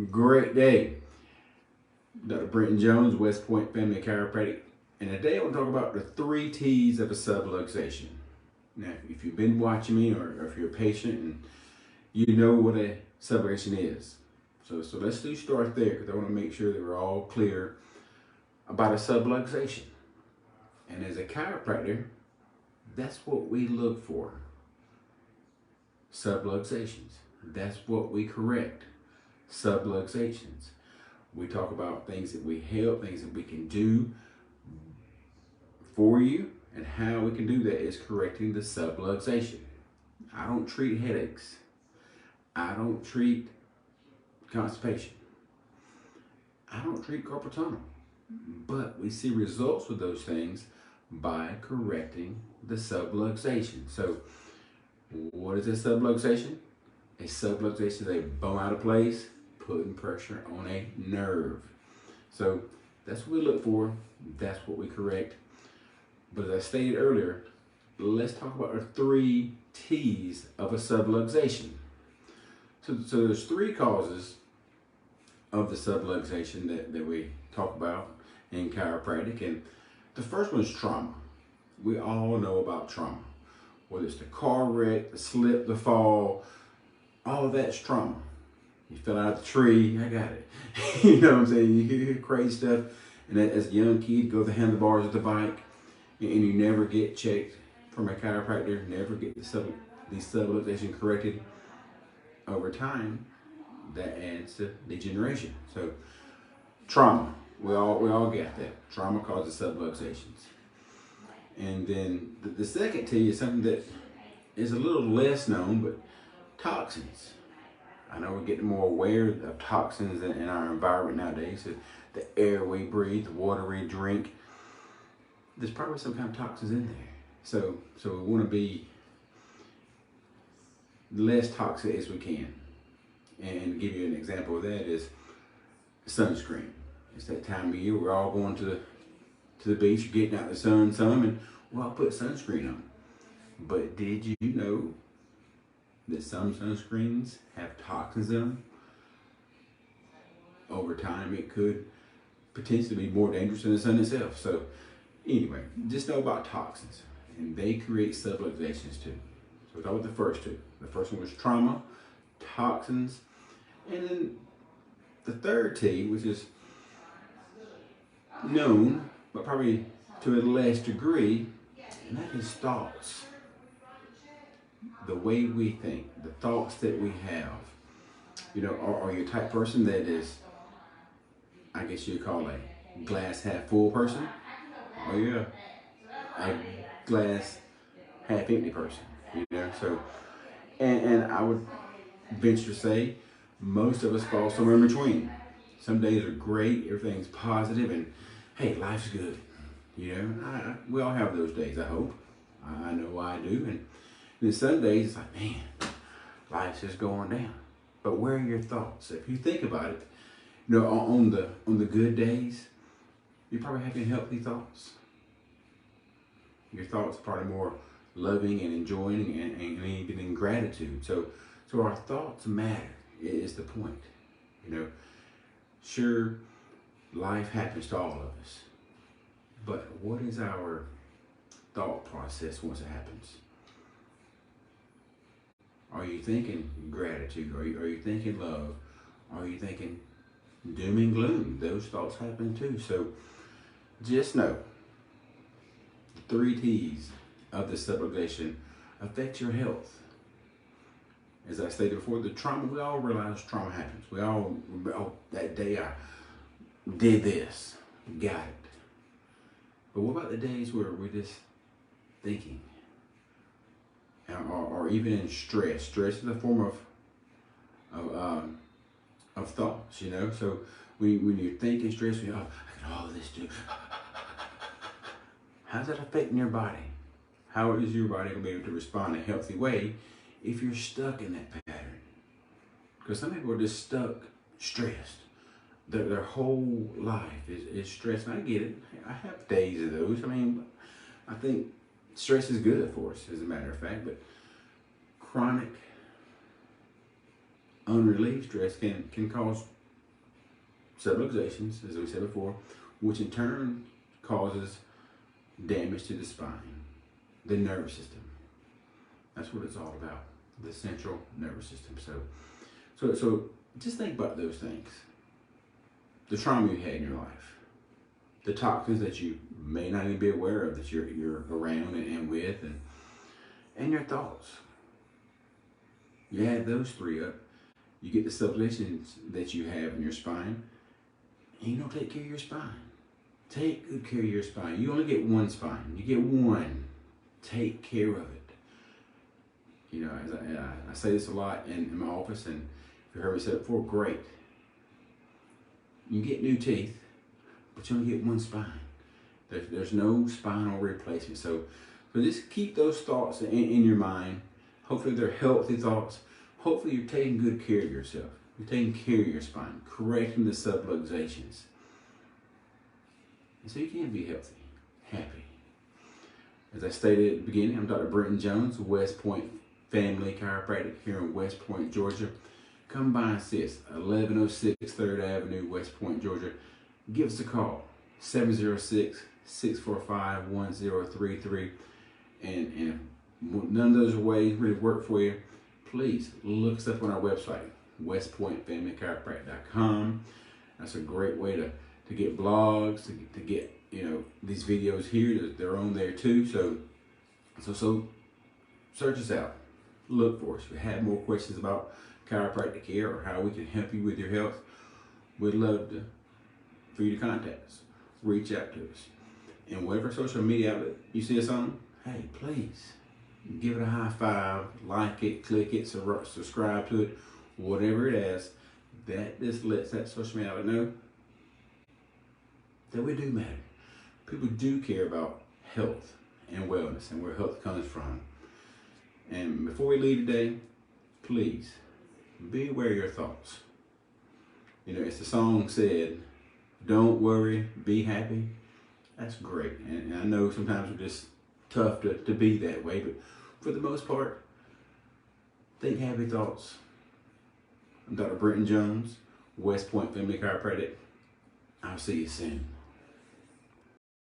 Great day. Dr. Brenton Jones, West Point Family Chiropractic. And today I want to talk about the 3 T's of a subluxation. Now, if you've been watching me or if you're a patient and you know what a subluxation is. So let's start there because I want to make sure that we're all clear about a subluxation. And as a chiropractor, that's what we look for. Subluxations. That's what we correct. Subluxations. We talk about things that we help, things that we can do for you, and how we can do that is correcting the subluxation. I don't treat headaches. I don't treat constipation. I don't treat carpal tunnel. But we see results with those things by correcting the subluxation. So what is a subluxation? A subluxation is a bone out of place, putting pressure on a nerve. So that's what we look for. That's what we correct. But as I stated earlier, let's talk about the 3 T's of a subluxation. So there's 3 causes of the subluxation that we talk about in chiropractic. And the first one is trauma. We all know about trauma. Whether it's the car wreck, the slip, the fall, all of that's trauma. You fell out of the tree, I got it. You know what I'm saying? You hear crazy stuff. And as a young kid, go to the handlebars of the bike, and you never get checked from a chiropractor, never get the subluxation corrected. Over time, that adds to degeneration. So trauma, we all get that. Trauma causes subluxations. And then the second T is something that is a little less known, but toxins. I know we're getting more aware of toxins in our environment nowadays. So the air we breathe, the water we drink, there's probably some kind of toxins in there. So we want to be less toxic as we can. And to give you an example of that is sunscreen. It's that time of year we're all going to the beach, you're getting out in the sun some, and we'll all put sunscreen on. But did you know that some sunscreens have toxins in them? Over time, it could potentially be more dangerous than the sun itself. So anyway, just know about toxins, and they create subluxations too. So we'll talk about the first 2. The first one was trauma, toxins, and then the third T, which is known, but probably to a less degree, and that is thoughts. The way we think, the thoughts that we have. You know, are you a type person that is, I guess you'd call a glass half full person? Or you're a glass half empty person, you know? So, and I would venture to say, most of us fall somewhere in between. Some days are great, everything's positive, and hey, life's good. You know, we all have those days, I hope. I know I do. And then some days it's like, man, life's just going down. But where are your thoughts? If you think about it, you know, on the good days, you're probably having healthy thoughts. Your thoughts are probably more loving and enjoying and even in gratitude. So our thoughts matter is the point. You know, sure, life happens to all of us. But what is our thought process once it happens? Are you thinking gratitude? Are you thinking love? Are you thinking doom and gloom? Those thoughts happen too. So just know, 3 T's of the subluxation affect your health. As I stated before, the trauma, we all realize trauma happens. We all, oh, that day I did this, got it. But what about the days where we're just thinking? Or even in stress. Stress is a form of thoughts, you know? So when you're thinking stress, I got all this to do. How's that affecting your body? How is your body going to be able to respond in a healthy way if you're stuck in that pattern? Because some people are just stuck, stressed. Their whole life is stressed. And I get it. I have days of those. I mean, I think stress is good for us, as a matter of fact. But chronic, unrelieved stress can cause subluxations, as we said before, which in turn causes damage to the spine, the nervous system. That's what it's all about, the central nervous system. So just think about those things. The trauma you had in your life, the toxins that you may not even be aware of that you're around and with, and your thoughts. You add those three up, you get the subluxations that you have in your spine, and you don't take care of your spine. Take good care of your spine. You only get one spine. You get one. Take care of it. You know, as I say this a lot in my office, and if you heard me say it before, great. You get new teeth, but you only get one spine. There's no spinal replacement. So just keep those thoughts in your mind. Hopefully they're healthy thoughts. Hopefully you're taking good care of yourself. You're taking care of your spine, correcting the subluxations. And so you can be healthy, happy. As I stated at the beginning, I'm Dr. Brenton Jones, West Point Family Chiropractic here in West Point, Georgia. Come by and see us, 1106 3rd Avenue, West Point, Georgia. Give us a call, 706-645-1033. And if none of those ways really work for you, please look us up on our website, westpointfamilychiropractic.com. That's a great way to get blogs, to get, you know, these videos here. They're on there too. So search us out. Look for us. If you have more questions about chiropractic care or how we can help you with your health, we'd love for you to contact us. Reach out to us. And whatever social media outlet you see us on, hey, please give it a high five, like it, click it, subscribe to it, whatever it is. That just lets that social media outlet know that we do matter. People do care about health and wellness and where health comes from. And before we leave today, please be aware of your thoughts. You know, as the song said, don't worry, be happy. That's great. And I know sometimes we're just tough to be that way, but for the most part, think happy thoughts. I'm Dr. Brenton Jones, West Point Family Chiropractic. I'll see you soon.